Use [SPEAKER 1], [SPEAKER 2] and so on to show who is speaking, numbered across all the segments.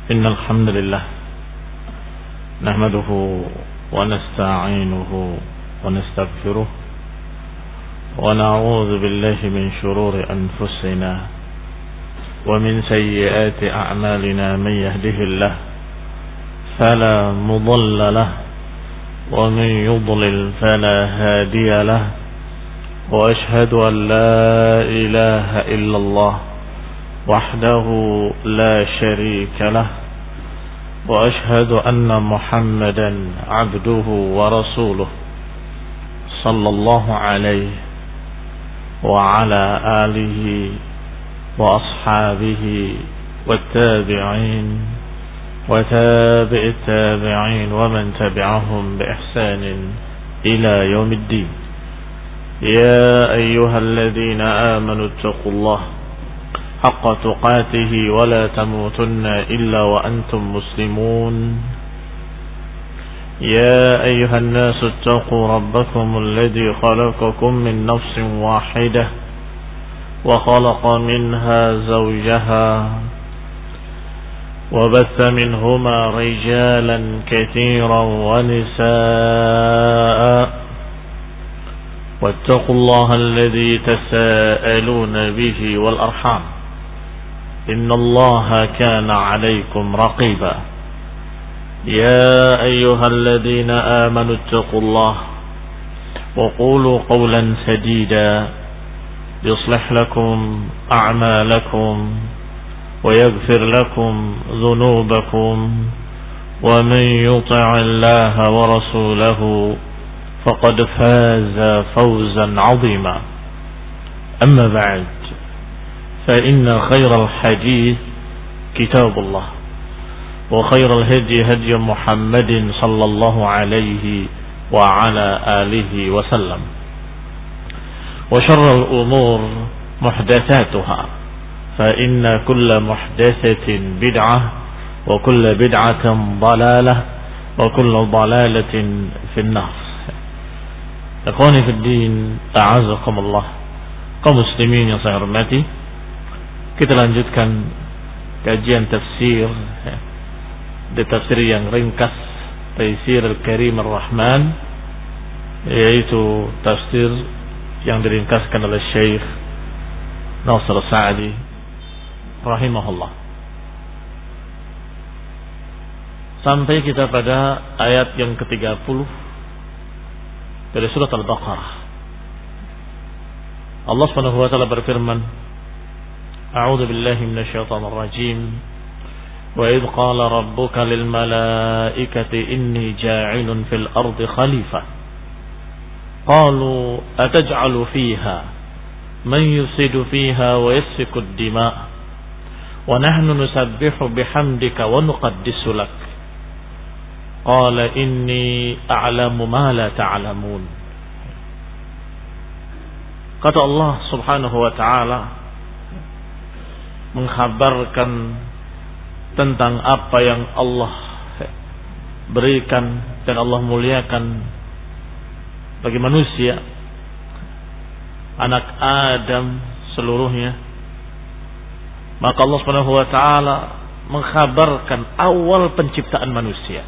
[SPEAKER 1] إن الحمد لله نحمده ونستعينه ونستغفره ونعوذ بالله من شرور أنفسنا ومن سيئات أعمالنا. من يهده الله فلا مضل له ومن يضلل فلا هادي له وأشهد أن لا إله إلا الله وحده لا شريك له وأشهد أن محمدا عبده ورسوله صلى الله عليه وعلى آله وأصحابه والتابعين وتابع التابعين ومن تبعهم بإحسان إلى يوم الدين. يا أيها الذين آمنوا اتقوا الله حق تقاته ولا تموتن إلا وأنتم مسلمون. يا أيها الناس اتقوا ربكم الذي خلقكم من نفس واحدة وخلق منها زوجها وبث منهما رجالا كثيرا ونساء واتقوا الله الذي تساءلون به والأرحام إن الله كان عليكم رقيبا. يا أيها الذين آمنوا اتقوا الله وقولوا قولا سديدا يصلح لكم أعمالكم ويغفر لكم ذنوبكم ومن يطع الله ورسوله فقد فاز فوزا عظيما. أما بعد فإن خير الحديث كتاب الله وخير الهدي هدي محمد صلى الله عليه وعلى آله وسلم وشر الأمور محدثاتها فإن كل محدثة بدعة وكل بدعة ضلالة وكل ضلالة في النار. Ikhwani fi din, a'azakumullah. Kaum muslimin yang saya hormati, kita lanjutkan kajian tafsir di tafsir yang ringkas Taisir Al-Karim Ar-Rahman, yaitu tafsir yang diringkaskan oleh Syekh Nasir Sa'di rahimahullah. Sampai kita pada ayat yang ke-30 dari surat Al-Baqarah. Allah Subhanahu wa taala berfirman, A'udzu billahi minasyaitonir rajim. Wa idh qala rabbuka lil malaikati inni ja'ilun fil ardi khalifah. Qalu ataj'alu fiha man yufsidu fiha wa yasfiku ad-dima' wa nahnu nusabbihu bihamdika wa nuqaddisu lak. Qala inni a'lamu ma la ta'lamun. Kata Allah Subhanahu wa ta'ala mengkhabarkan tentang apa yang Allah berikan dan Allah muliakan bagi manusia, anak Adam seluruhnya. Maka Allah Subhanahu wa ta'ala mengkhabarkan awal penciptaan manusia.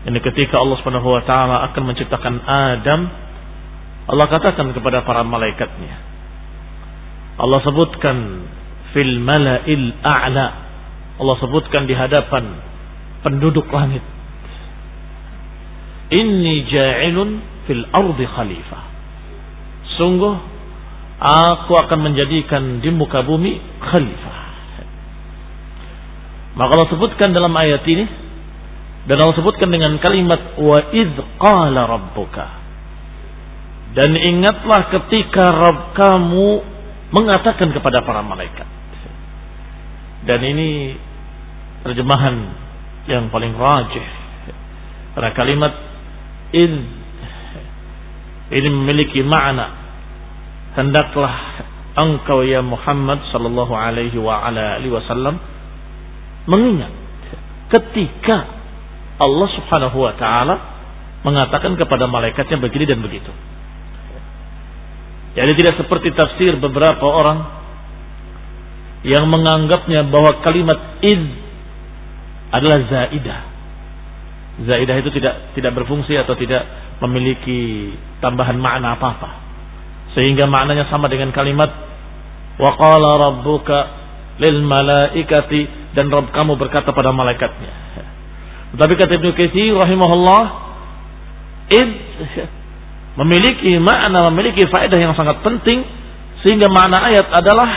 [SPEAKER 1] Ini ketika Allah Subhanahu wa taala akan menciptakan Adam, Allah katakan kepada para malaikatnya. Allah sebutkan fil mala'il a'la. Allah sebutkan di hadapan penduduk langit. Inni ja'ilun fil ardi khalifah. Sungguh aku akan menjadikan di muka bumi khalifah. Maka Allah sebutkan dalam ayat ini, dan Allah sebutkan dengan kalimat wa idh qala rabbuka. Dan ingatlah ketika Rabb kamu mengatakan kepada para malaikat. Dan ini terjemahan yang paling rajih. Karena kalimat idh ini memiliki makna hendaklah engkau ya Muhammad sallallahu alaihi wa ala alihi wasallam mengingat ketika Allah Subhanahu wa taala mengatakan kepada malaikatnya begini dan begitu. Jadi tidak seperti tafsir beberapa orang yang menganggapnya bahwa kalimat id adalah zaidah. Zaidah itu tidak berfungsi atau tidak memiliki tambahan makna apa-apa, sehingga maknanya sama dengan kalimat wa qala rabbuka lil malaikati, dan Rabb kamu berkata pada malaikatnya. Tetapi kata Ibnu Katsir rahimahullah, memiliki makna, memiliki faedah yang sangat penting, sehingga makna ayat adalah,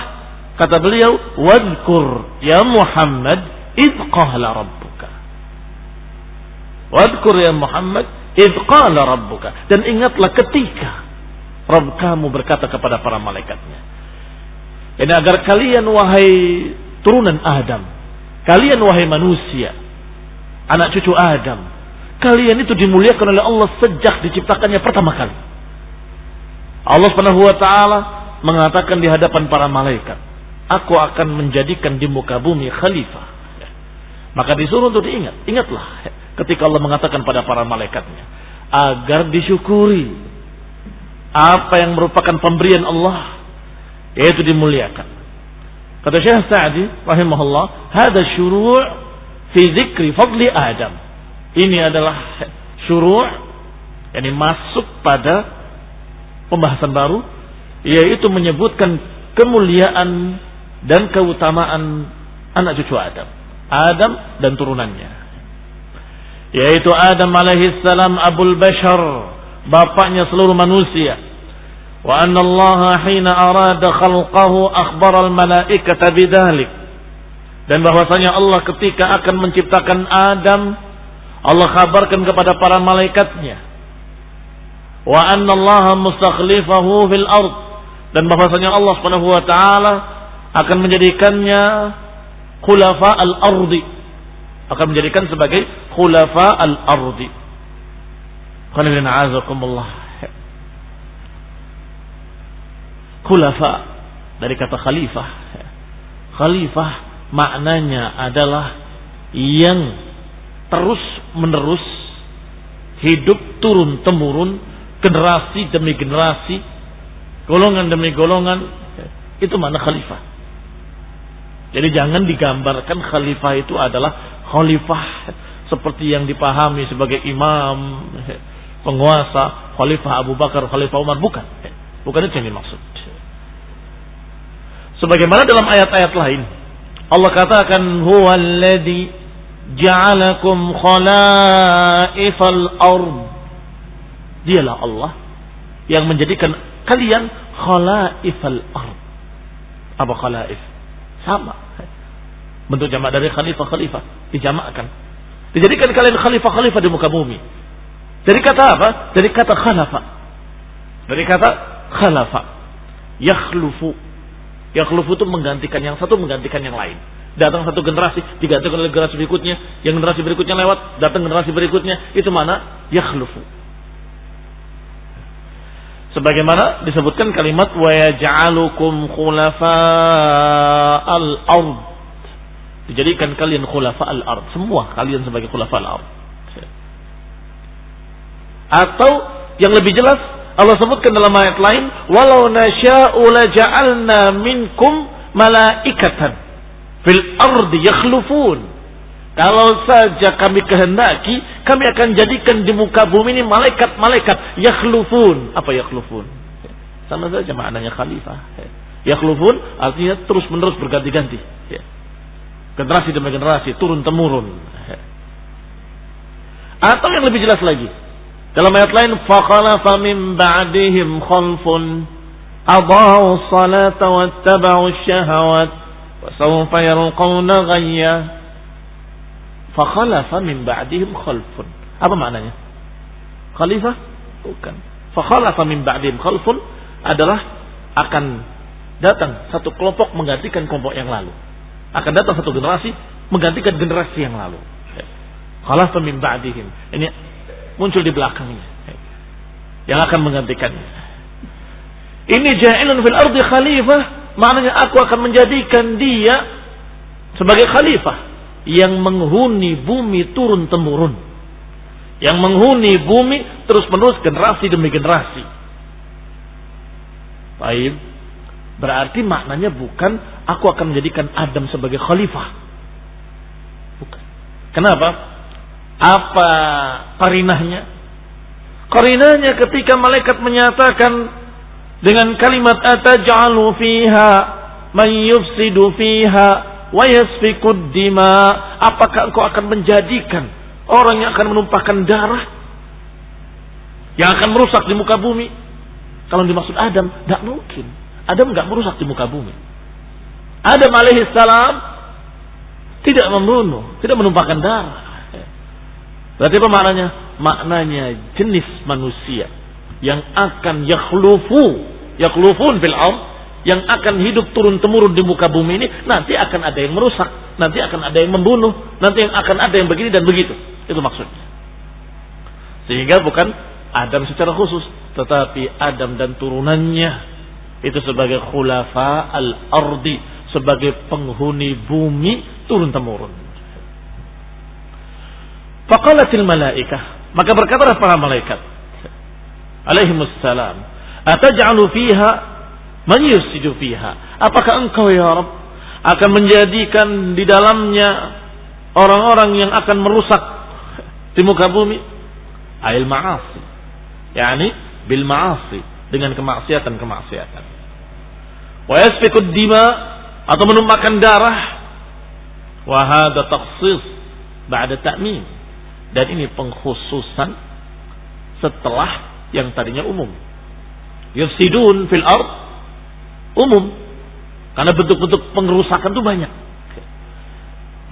[SPEAKER 1] kata beliau, wadhkur ya Muhammad idh qala rabbuka. Wadhkur ya Muhammad idh qala rabbuka, dan ingatlah ketika Rabb kamu berkata kepada para malaikatnya. Ini agar kalian wahai turunan Adam, kalian wahai manusia, anak cucu Adam, kalian itu dimuliakan oleh Allah sejak diciptakannya pertama kali. Allah Subhanahu wa taala mengatakan di hadapan para malaikat, aku akan menjadikan di muka bumi khalifah. Maka disuruh untuk diingat. Ingatlah ketika Allah mengatakan pada para malaikatnya, agar disyukuri apa yang merupakan pemberian Allah, yaitu dimuliakan. Kata Syekh Sa'di rahimahullah, hada syuru' fi dzikri fadli Adam. Ini adalah syuru', yakni masuk pada pembahasan baru, yaitu menyebutkan kemuliaan dan keutamaan anak cucu Adam, Adam dan turunannya, yaitu Adam alaihi salam abul bashar, bapaknya seluruh manusia. Wa anna Allah hina arada khalqahu akhbara al malaikata bidzalik, dan bahwasanya Allah ketika akan menciptakan Adam, Allah kabarkan kepada para malaikatnya, wa anna Allah mustakhlifahu fil ard, dan bahwasanya Allah Subhanahu wa taala akan menjadikannya khulafa al-ardi, akan menjadikan sebagai khulafa al-ardi. Qul inna a'azakumullah. Khulafa dari kata khalifah. Khalifah maknanya adalah yang terus menerus hidup turun temurun, generasi demi generasi, golongan demi golongan. Itu makna khalifah. Jadi jangan digambarkan khalifah itu adalah khalifah seperti yang dipahami sebagai imam, penguasa, khalifah Abu Bakar, khalifah Umar. Bukan itu yang dimaksud. Sebagaimana dalam ayat-ayat lain Allah katakan, huwallazi ja'alakum khalaifal ard. Dialah Allah yang menjadikan kalian khalaifal ard. Apa khalaif? Sama, bentuk jamak dari khalifah, dijamakkan, dijadikan kalian khalifah di muka bumi. Dari kata apa? Dari kata khalafa. Dari kata khalafa, yakhlufu. Yakhlufu itu menggantikan, yang satu menggantikan yang lain. Datang satu generasi, digantikan oleh generasi berikutnya, yang generasi berikutnya lewat, datang generasi berikutnya. Itu mana? Yakhlufu. Sebagaimana disebutkan kalimat wa yaj'alukum khulafa'al ard. Dijadikan kalian khulafa'al ard. Semua kalian sebagai khulafa'al ard. Atau yang lebih jelas, Allah sebutkan dalam ayat lain, walau nasya'u laja'alna minkum malaikatan fil ardi yakhlufun. Kalau saja kami kehendaki, kami akan jadikan di muka bumi ini malaikat-malaikat yakhlufun. Apa yakhlufun? Sama saja maknanya khalifah. Yakhlufun artinya terus-menerus berganti-ganti. Generasi demi generasi, turun temurun. Atau yang lebih jelas lagi, dalam ayat lain, fakhalafa min ba'dihim khalfun adha'u as-salata wattaba'u asy-syahawat wa sawfa yalqawna ghayya. Fakhalafa min ba'dihim khalfun. Apa maknanya? Khalifah? Bukan. Fakhalafa min ba'dihim khalfun adalah akan datang satu kelompok menggantikan kelompok yang lalu. Akan datang satu generasi menggantikan generasi yang lalu. Khalafa min ba'dihim. Ini muncul di belakangnya yang akan menggantikannya. Ini ja'ilun fil ardi khalifah, maknanya aku akan menjadikan dia sebagai khalifah yang menghuni bumi turun temurun, yang menghuni bumi terus menerus generasi demi generasi. Baik, berarti maknanya bukan aku akan menjadikan Adam sebagai khalifah, bukan. Kenapa? Apa qarinahnya? Qarinahnya ketika malaikat menyatakan dengan kalimat ataj'alu fiha man yufsidu fiha wa yasfikud dima, apakah engkau akan menjadikan orang yang akan menumpahkan darah, yang akan merusak di muka bumi? Kalau dimaksud Adam, tidak mungkin. Adam tidak merusak di muka bumi. Adam alaihissalam tidak membunuh, tidak menumpahkan darah. Berarti apa maknanya? Maknanya jenis manusia yang akan yakhlufun fil ardh, yang akan hidup turun-temurun di muka bumi ini, nanti akan ada yang merusak, nanti akan ada yang membunuh, nanti akan ada yang begini dan begitu. Itu maksudnya. Sehingga bukan Adam secara khusus, tetapi Adam dan turunannya itu sebagai khulafa al-ardi, sebagai penghuni bumi turun-temurun. Faqalatil malaikah, maka berkatalah para malaikat alaihimussalam, ataj'alu fiha man yufsidu fiha, apakah engkau ya Rabb akan menjadikan di dalamnya orang-orang yang akan merusak di muka bumi? Ail ma'asi, yakni bil ma'asi, dengan kemaksiatan. Wa yasfikud dima, atau menumpahkan darah. Wa hadha takhsis ba'da ta'mim, dan ini pengkhususan setelah yang tadinya umum. Yufsidun fil ard umum, karena bentuk-bentuk pengerusakan itu banyak,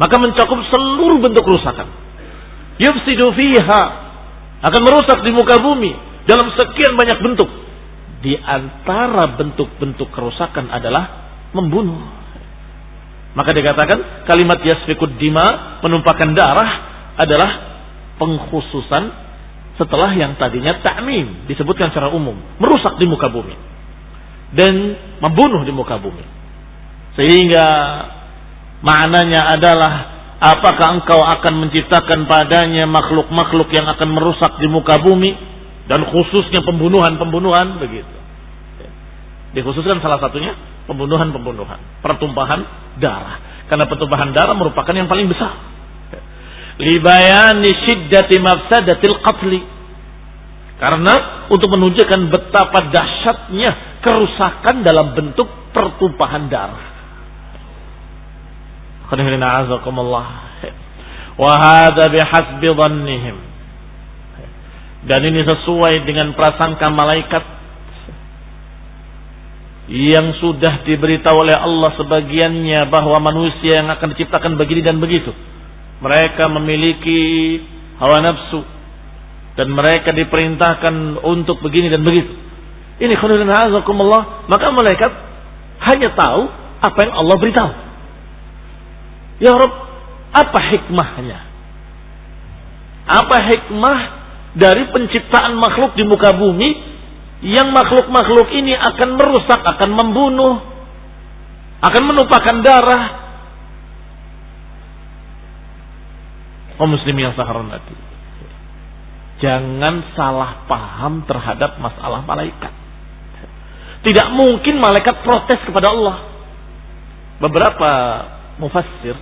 [SPEAKER 1] maka mencakup seluruh bentuk kerusakan. Yufsidu fiha, akan merusak di muka bumi dalam sekian banyak bentuk. Di antara bentuk-bentuk kerusakan adalah membunuh. Maka dikatakan kalimat yasfikud dima, menumpahkan darah, adalah pengkhususan setelah yang tadinya ta'mim, disebutkan secara umum, merusak di muka bumi dan membunuh di muka bumi. Sehingga maknanya adalah, apakah engkau akan menciptakan padanya makhluk-makhluk yang akan merusak di muka bumi, dan khususnya pembunuhan begitu. Dikhususkan salah satunya pembunuhan, pertumpahan darah, karena pertumpahan darah merupakan yang paling besar. Libayani syiddati mafsadatil qatli, karena untuk menunjukkan betapa dahsyatnya kerusakan dalam bentuk pertumpahan darah. Wa hadza bihasbi dhannihim, dan ini sesuai dengan prasangka malaikat yang sudah diberitahu oleh Allah sebagiannya bahwa manusia yang akan diciptakan begini dan begitu. Mereka memiliki hawa nafsu dan mereka diperintahkan untuk begini dan begitu. Ini khairan azakumullah, maka malaikat hanya tahu apa yang Allah beritahu. Ya Rabb, apa hikmahnya? Apa hikmah dari penciptaan makhluk di muka bumi, yang makhluk-makhluk ini akan merusak, akan membunuh, akan menumpahkan darah? Oh muslim yang saya hormati, jangan salah paham terhadap masalah malaikat. Tidak mungkin malaikat protes kepada Allah. Beberapa mufassir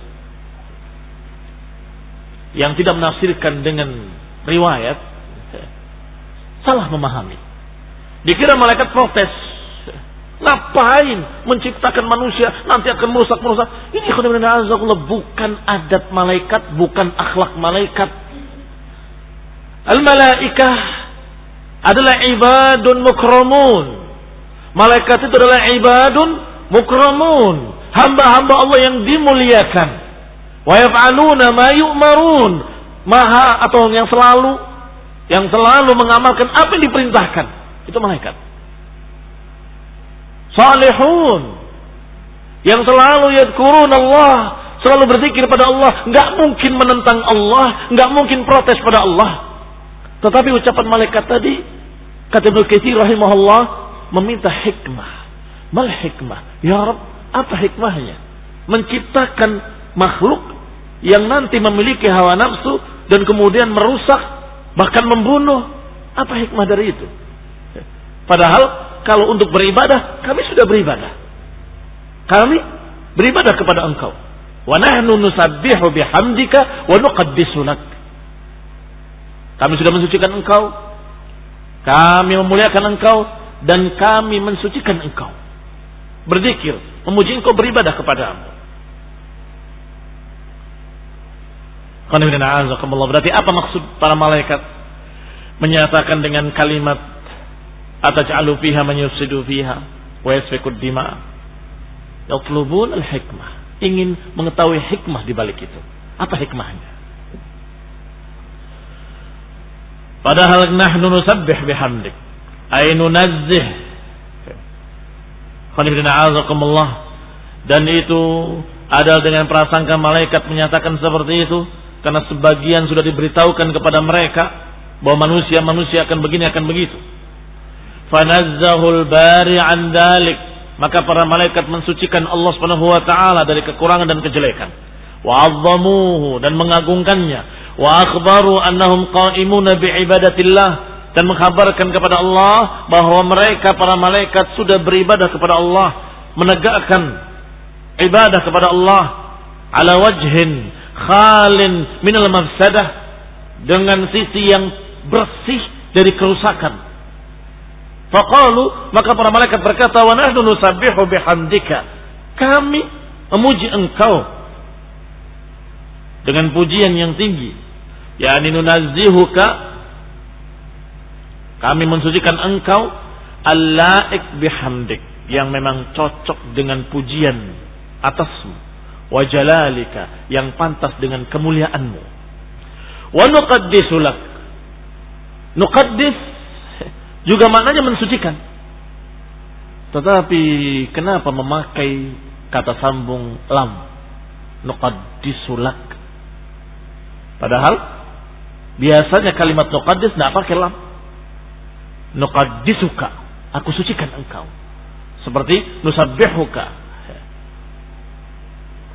[SPEAKER 1] yang tidak menafsirkan dengan riwayat salah memahami. Dikira malaikat protes, ngapain menciptakan manusia nanti akan merusak. Ini bukan adat malaikat, bukan akhlak malaikat. Al-malaikah adalah ibadun mukramun. Malaikat itu adalah ibadun mukramun, hamba-hamba Allah yang dimuliakan. Wa yaf'aluna ma yu'marun, maha atau yang selalu mengamalkan apa yang diperintahkan. Itu malaikat. Salihun, yang selalu yadhkurun Allah, selalu berzikir pada Allah, enggak mungkin menentang Allah, enggak mungkin protes pada Allah. Tetapi ucapan malaikat tadi, kata Ibnu Katsir rahimahullah, meminta hikmah. Mal hikmah? Ya Rabb, apa hikmahnya menciptakan makhluk yang nanti memiliki hawa nafsu dan kemudian merusak, bahkan membunuh? Apa hikmah dari itu? Padahal kalau untuk beribadah, kami sudah beribadah. Kami beribadah kepada Engkau. Wa nahnu nusabbihu bihamdika wa nuqaddisu lak. Kami sudah mensucikan engkau, kami memuliakan engkau, dan kami mensucikan engkau. Berzikir, memuji engkau, beribadah kepadamu. Berarti apa maksud para malaikat menyatakan dengan kalimat ataj'alu fiha man yufsidu fiha wa yasfikud dima'? Yatlubun al-hikmah, ingin mengetahui hikmah di balik itu. Apa hikmahnya? Padahal nahnu nusabbih bihamdik, ay nunazzih. Dan itu adalah dengan prasangka malaikat menyatakan seperti itu, karena sebagian sudah diberitahukan kepada mereka bahwa manusia akan begini, akan begitu. Fanazzahul bari an dzalik, maka para malaikat mensucikan Allah Subhanahu wa taala dari kekurangan dan kejelekan. Wa 'azzamuhu, dan mengagungkannya. Wa akhbaru annahum qa'imuna bi'ibadatillah, dan mengkhabarkan kepada Allah bahwa mereka para malaikat sudah beribadah kepada Allah, menegakkan ibadah kepada Allah ala wajhin khalin minal mafsadah, dengan sisi yang bersih dari kerusakan. Faqalu, maka para malaikat berkata, wa nahnu nusabbihu bihamdika, kami memuji engkau dengan pujian yang tinggi, yakni nunazzihuka, kami mensucikan engkau, al-laik bihamdik, yang memang cocok dengan pujian atasmu, wa jalalika, yang pantas dengan kemuliaanmu. Wa nuqaddisu lak, nuqaddis juga maknanya mensucikan. Tetapi kenapa memakai kata sambung lam, nuqaddisu lak? Padahal biasanya kalimat nuqaddis tidak pakai lam. Nuqaddisuka, aku sucikan engkau. Seperti nusabbihuka.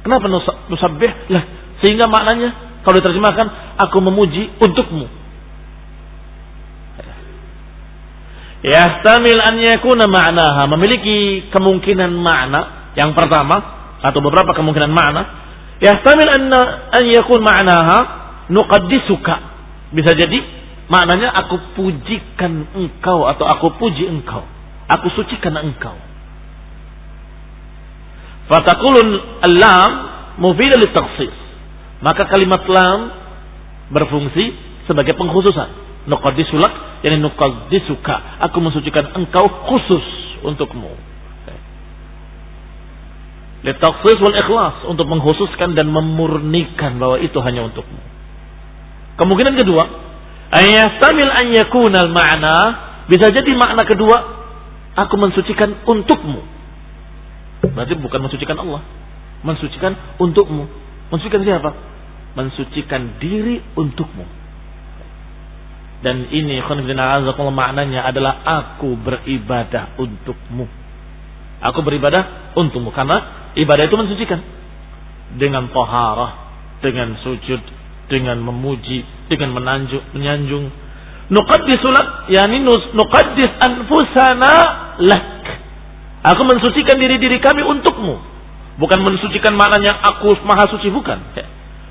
[SPEAKER 1] Kenapa nusabbih? Lah, sehingga maknanya kalau diterjemahkan, aku memuji untukmu. Yahtamil an yakuna ma'naha, memiliki kemungkinan makna yang pertama atau beberapa kemungkinan makna. Yahtamil an yakun ma'naha nuqaddisuka, bisa jadi maknanya aku pujikan engkau atau aku puji engkau, aku sucikan engkau. Fataqulun al-lam mufidah lit-takhsis, maka kalimat lam berfungsi sebagai pengkhususan. Nuqaddisulak, yani nuqaddisuka, aku mensucikan engkau khusus untukmu. Lit-takhsis wal ikhlas, untuk mengkhususkan dan memurnikan bahwa itu hanya untukmu. Kemungkinan kedua, ayastamil an yakunal ma'na, bisa jadi makna kedua, aku mensucikan untukmu. Berarti bukan mensucikan Allah, mensucikan untukmu. Mensucikan siapa? Mensucikan diri untukmu. Dan ini maknanya adalah aku beribadah untukmu. Aku beribadah untukmu, karena ibadah itu mensucikan. Dengan taharah, dengan sujud, dengan memuji, dengan menyanjung. Nuqaddisulak, yani nuqaddis anfusana lak. Aku mensucikan diri-diri kami untukmu. Bukan mensucikan maknanya aku maha suci, bukan.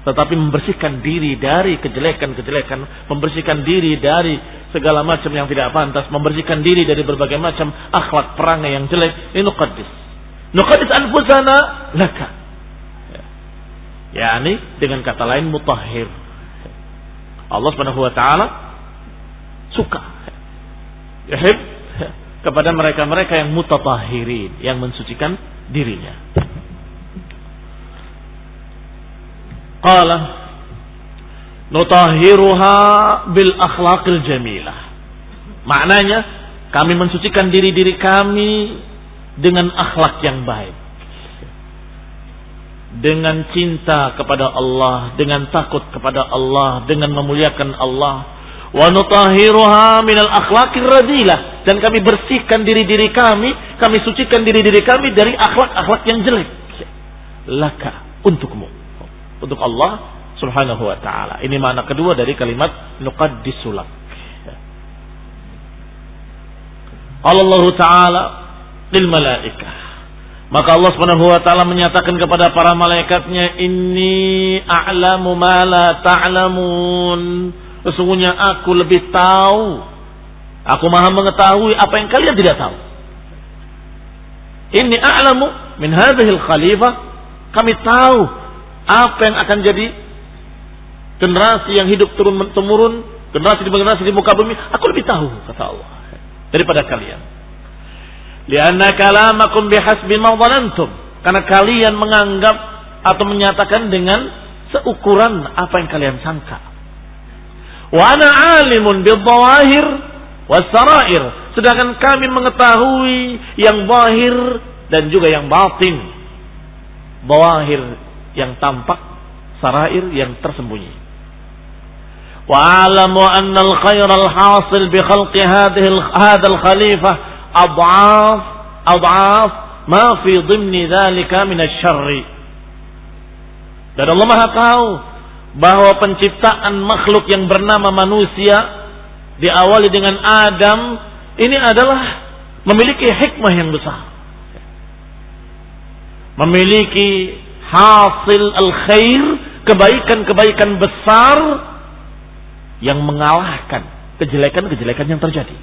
[SPEAKER 1] Tetapi membersihkan diri dari kejelekan-kejelekan, membersihkan diri dari segala macam yang tidak pantas, membersihkan diri dari berbagai macam akhlak perangai yang jelek. Ini nuqaddis. Nuqaddis anfusana laka. Yani dengan kata lain mutahhir. Allah Subhanahu wa taala suka, yahib, kepada mereka-mereka yang mutatahhirin, yang mensucikan dirinya. Qala nutahhiruha bil akhlaqil jamilah. Maknanya kami mensucikan diri-diri kami dengan akhlak yang baik, dengan cinta kepada Allah, dengan takut kepada Allah, dengan memuliakan Allah. Wa nutahhiruha minal akhlaqir radilah, dan kami bersihkan diri-diri kami sucikan diri-diri kami dari akhlak-akhlak yang jelek. Laka, untukmu, untuk Allah Subhanahu wa taala. Ini makna kedua dari kalimat nuqaddisulak. Allah Ta'ala lil malaikah, Maka Allah Subhanahu wa taala menyatakan kepada para malaikatnya, inni a'lamu ma la ta'lamun. Sesungguhnya aku lebih tahu. Aku maha mengetahui apa yang kalian tidak tahu. Inni a'lamu min hadhil khalifah. Kami tahu apa yang akan jadi generasi yang hidup turun-temurun, generasi di muka bumi. Aku lebih tahu, kata Allah, daripada kalian. Lianna kalamakum bihasbi ma dhanantum, karena kalian menganggap atau menyatakan dengan seukuran apa yang kalian sangka. Wa ana alimun bidh-dhawahir was-sarair, sedangkan kami mengetahui yang zahir dan juga yang batin. Dhawahir yang tampak, sarair yang tersembunyi. Wa a'lamu anna al-khayra al-hasil bi khalqi hadha al-khalifah ad'af ma fi dhimni dhalika min asy-syarri. Dan Allah Maha tahu bahwa penciptaan makhluk yang bernama manusia diawali dengan Adam ini adalah memiliki hikmah yang besar, memiliki hasil al-khair, kebaikan-kebaikan besar yang mengalahkan kejelekan-kejelekan yang terjadi.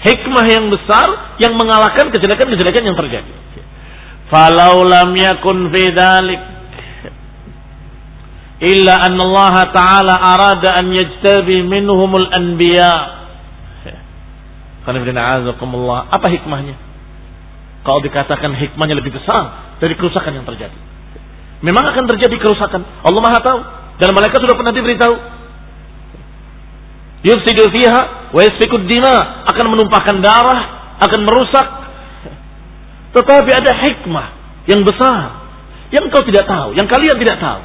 [SPEAKER 1] Hikmah yang besar yang mengalahkan kejelekan-kejelekan yang terjadi. Falau lam yakun fi dzalik illa anna Allah Ta'ala arada an yajtabi minhumul anbiya. Apa hikmahnya? Kalau dikatakan hikmahnya lebih besar dari kerusakan yang terjadi. Memang akan terjadi kerusakan. Allah Maha tahu dan malaikat sudah pernah diberitahu. Yufsidu fiha wa yasfikud dima, akan menumpahkan darah, akan merusak. Tetapi ada hikmah yang besar yang kau tidak tahu, yang kalian tidak tahu.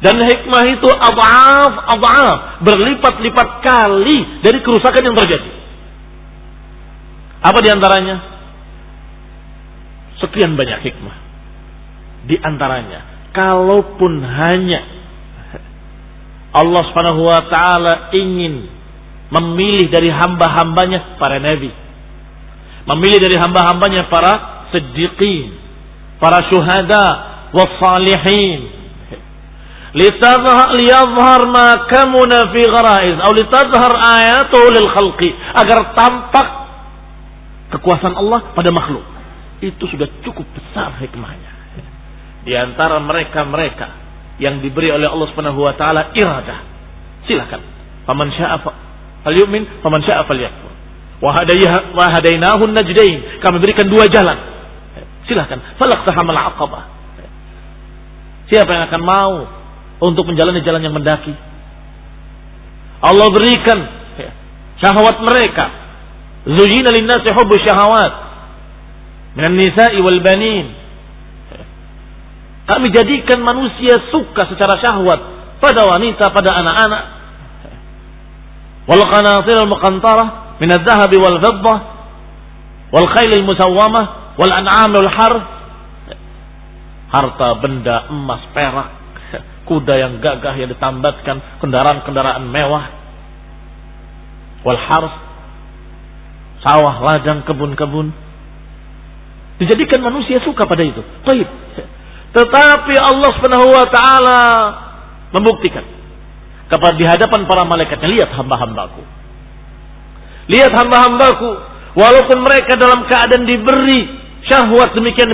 [SPEAKER 1] Dan hikmah itu ad'af, berlipat-lipat kali dari kerusakan yang terjadi. Apa di antaranya? Sekian banyak hikmah. Di antaranya, kalaupun hanya Allah Subhanahu wa taala ingin memilih dari hamba-hambanya para nabi, memilih dari hamba-hambanya para siddiqin, para syuhada was-salihin, liyadhhar ma kamuna fi gharaiz atau litadhhar ayatuhu lil khalqi, agar tampak kekuasaan Allah pada makhluk. Itu sudah cukup besar hikmahnya. Di antara mereka yang diberi oleh Allah Subhanahu wa taala iradah. Silakan. Faman syaa'a falyu'min, faman syaa'a falyakfur. Wa hadainahu najdain. Kami berikan dua jalan. Silakan. Falaqtahamal aqabah. Siapa yang akan mau untuk menjalani jalan yang mendaki? Allah berikan syahwat mereka. Zuyyina lin-nasi hubbu syahawat minan nisa'i wal banin. Kami jadikan manusia suka secara syahwat pada wanita, pada anak-anak. Wal qanatir al muqantarah min adh-dhahab wal fiddah wal khayl al musawwamah wal an'am wal harth. Harta benda emas, perak, kuda yang gagah yang ditambatkan, kendaraan-kendaraan mewah. Wal harth, sawah, ladang, kebun-kebun. Dijadikan manusia suka pada itu. Baik. Tetapi Allah Subhanahu wa taala membuktikan kepada di hadapan para malaikatnya, lihat hamba-hambaku. Lihat hamba-hambaku, walaupun mereka dalam keadaan diberi syahwat demikian,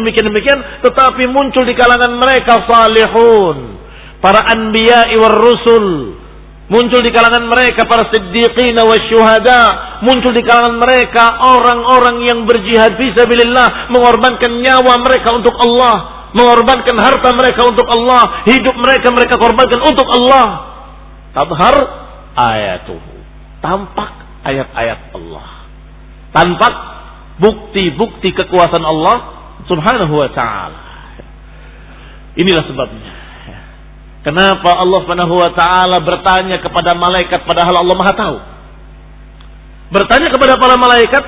[SPEAKER 1] tetapi muncul di kalangan mereka salihun, para anbiya'i war rusul. Muncul di kalangan mereka para siddiqin wa syuhada. Muncul di kalangan mereka orang-orang yang berjihad fisabilillah, mengorbankan nyawa mereka untuk Allah, mengorbankan harta mereka untuk Allah, hidup mereka korbankan untuk Allah. Tadhar ayatuhu, tampak ayat-ayat Allah, tampak bukti-bukti kekuasaan Allah Subhanahu wa ta'ala. Inilah sebabnya kenapa Allah Subhanahu wa ta'ala bertanya kepada malaikat padahal Allah Maha tahu. Bertanya kepada para malaikat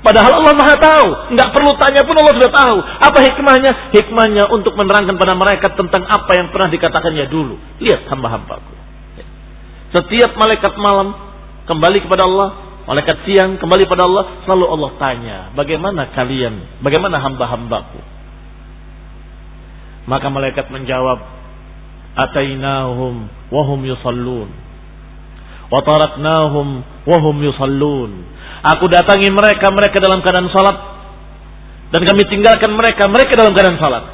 [SPEAKER 1] padahal Allah Maha tahu. Enggak perlu tanya pun Allah sudah tahu. Apa hikmahnya? Hikmahnya untuk menerangkan pada malaikat tentang apa yang pernah dikatakannya dulu. Lihat hamba-hambaku. Setiap malaikat malam kembali kepada Allah, malaikat siang kembali pada Allah, selalu Allah tanya, bagaimana kalian, bagaimana hamba-hambaku? Maka malaikat menjawab, atainahum wahum yusallun wa taraknahum wahum yusallun. Aku datangi mereka, mereka dalam keadaan salat, dan kami tinggalkan mereka, mereka dalam keadaan salat.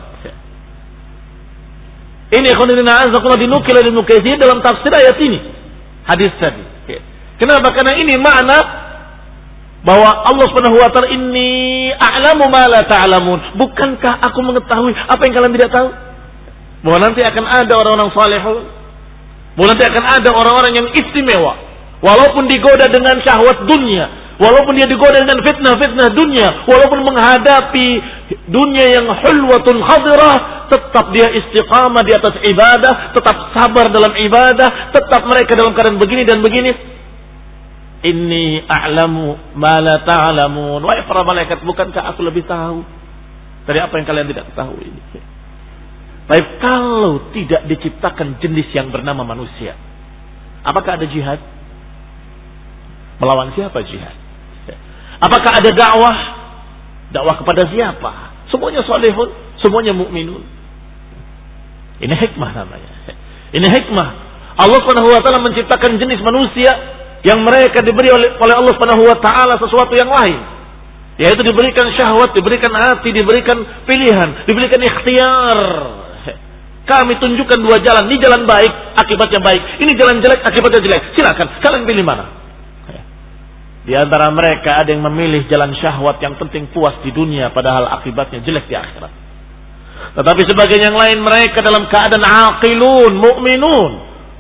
[SPEAKER 1] Ini khonirina azakullah dinukil dari Ibnu Katsir dalam tafsir ayat ini, hadis tadi. Kenapa? Karena ini makna bahwa Allah Subhanahu wa taala, inni a'lamu ma la ta'lamun. Bukankah aku mengetahui apa yang kalian tidak tahu? Bahwa nanti akan ada orang-orang salihun, bahwa nanti akan ada orang-orang yang istimewa, walaupun digoda dengan syahwat dunia, walaupun dia digoda dengan fitnah-fitnah dunia, walaupun menghadapi dunia yang hulwatun khadirah, tetap dia istiqamah di atas ibadah, tetap sabar dalam ibadah, tetap mereka dalam keadaan begini dan begini. Inni a'lamu ma la ta'lamun. Wahai para malaikat, bukankah aku lebih tahu dari apa yang kalian tidak ketahui? Baik, kalau tidak diciptakan jenis yang bernama manusia, apakah ada jihad? Melawan siapa jihad? Apakah ada dakwah? Dakwah kepada siapa? Semuanya salihun, semuanya mukminun. Ini hikmah namanya. Ini hikmah. Allah Subhanahu wa taala menciptakan jenis manusia yang mereka diberi oleh Allah Subhanahu wa taala sesuatu yang lain, yaitu diberikan syahwat, diberikan hati, diberikan pilihan, diberikan ikhtiar. Kami tunjukkan dua jalan, ini jalan baik, akibatnya baik, ini jalan jelek, akibatnya jelek. Silakan, kalian pilih mana? Di antara mereka ada yang memilih jalan syahwat, yang penting puas di dunia, padahal akibatnya jelek di akhirat. Tetapi sebagian yang lain, mereka dalam keadaan aqilun, mu'minun,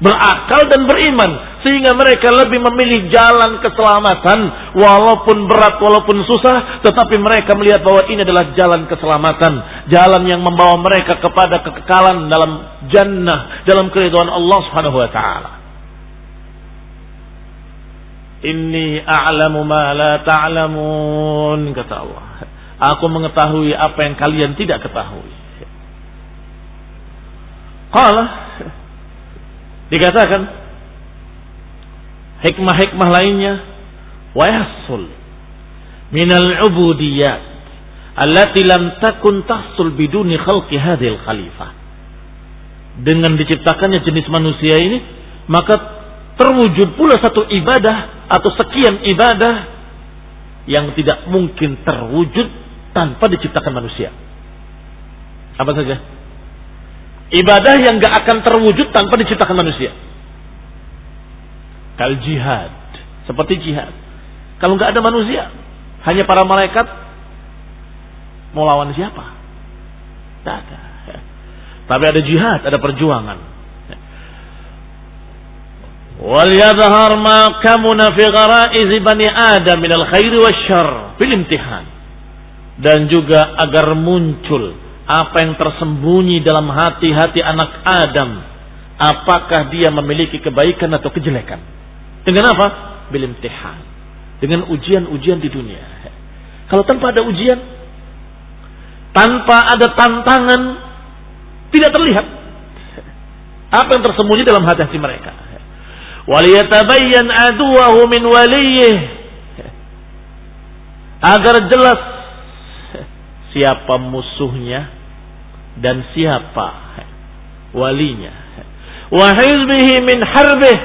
[SPEAKER 1] berakal dan beriman, sehingga mereka lebih memilih jalan keselamatan, walaupun berat, walaupun susah, tetapi mereka melihat bahwa ini adalah jalan keselamatan, jalan yang membawa mereka kepada kekekalan dalam jannah, dalam keridhaan Allah Subhanahu wa taala. Inni a'lamu ma la ta'lamun, kata Allah. Aku mengetahui apa yang kalian tidak ketahui. Qala, dikatakan hikmah-hikmah lainnya, wa yahsul minal ubudiyat allati lam takun tahsul biduni khalqi hadhil khalifah. Dengan diciptakannya jenis manusia ini, maka terwujud pula satu ibadah atau sekian ibadah yang tidak mungkin terwujud tanpa diciptakan manusia. Apa saja? Ibadah yang gak akan terwujud tanpa diciptakan manusia. Kal jihad, seperti jihad. Kalau gak ada manusia, hanya para malaikat, mau lawan siapa? Tak ada. Tapi ada jihad, ada perjuangan. Wal yadhhar ma kamuna fi ghara'iz bani Adam min al-khairi wasyarr bil imtihan. Dan juga agar muncul apa yang tersembunyi dalam hati-hati anak Adam, apakah dia memiliki kebaikan atau kejelekan. Dengan apa? Bil imtihan. Dengan ujian-ujian di dunia. Kalau tanpa ada ujian, tanpa ada tantangan, tidak terlihat apa yang tersembunyi dalam hati-hati mereka. Waliyatabayyan aduwahu min waliyih, agar jelas siapa musuhnya dan siapa walinya. Wa hizbihi min harbih,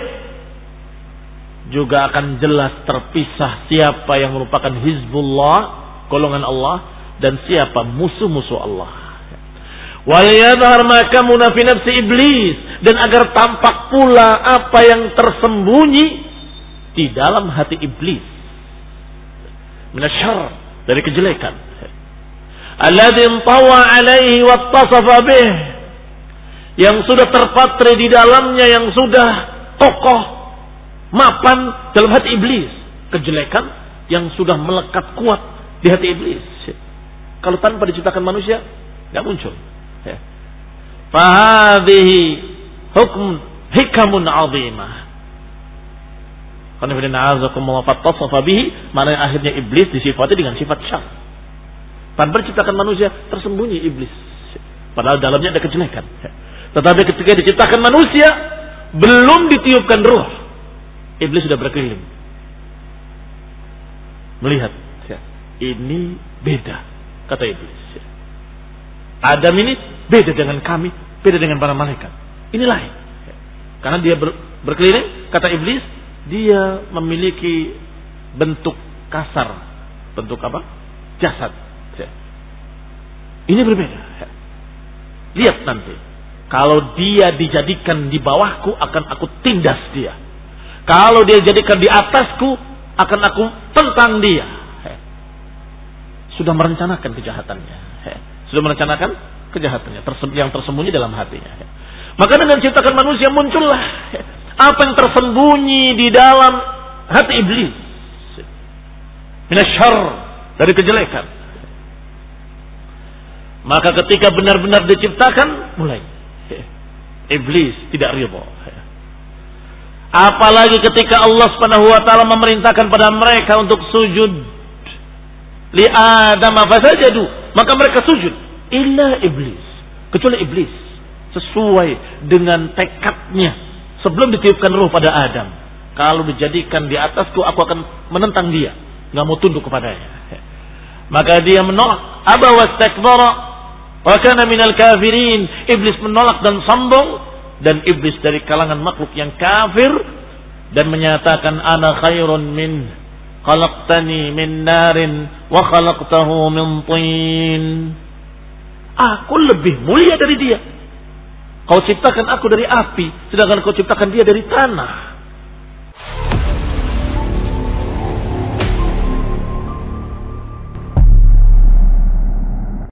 [SPEAKER 1] juga akan jelas terpisah siapa yang merupakan hizbullah, golongan Allah, dan siapa musuh-musuh Allah. Wal yadhhar ma kamuna fi nafsi iblis, dan agar tampak pula apa yang tersembunyi di dalam hati iblis, minasyarr, dari kejelekan. Alladzi tawa alaihi wattasafa bih, yang sudah terpatri di dalamnya, yang sudah kokoh mapan dalam hati iblis, kejelekan yang sudah melekat kuat di hati iblis. Kalau tanpa diciptakan manusia, nggak muncul. Fahadhihi hukm hikamun azimah. Karena bid'a'azakumullah fattasafa bihi, maknanya akhirnya iblis disifati dengan sifat syarr. Tanpa diciptakan manusia, tersembunyi iblis, padahal dalamnya ada kejelekan. Tetapi ketika diciptakan manusia, belum ditiupkan ruh, iblis sudah berkeliling. melihat, ya, ini beda, kata iblis. Ya. Adam ini beda dengan kami, beda dengan para malaikat. Ini lain. Ya. Karena dia berkeliling, kata iblis, dia memiliki bentuk kasar, bentuk apa? Jasad. Ya. Ini berbeda. Ya. Lihat nanti, kalau dia dijadikan di bawahku, akan aku tindas dia. Kalau dia dijadikan di atasku, akan aku tentang dia. Sudah merencanakan kejahatannya. Sudah merencanakan kejahatannya yang tersembunyi dalam hatinya. Maka dengan ciptakan manusia muncullah apa yang tersembunyi di dalam hati iblis. Minasyarr, dari kejelekan. Maka ketika benar-benar diciptakan, mulai iblis tidak ridha. Apalagi ketika Allah Subhanahu wa taala memerintahkan pada mereka untuk sujud li Adam fasajadu, maka mereka sujud illa iblis, kecuali iblis, sesuai dengan tekadnya sebelum ditiupkan ruh pada Adam. Kalau dijadikan di atasku, aku akan menentang dia, enggak mau tunduk kepadanya. Maka dia menolak, aba wastakbara wa kana minal kafirin. Iblis menolak dan sombong, dan iblis dari kalangan makhluk yang kafir, dan menyatakan ana khairun min khalaqtani min narin wa khalaqtahu min tin. Aku lebih mulia dari dia. Kau ciptakan aku dari api, sedangkan kau ciptakan dia dari tanah.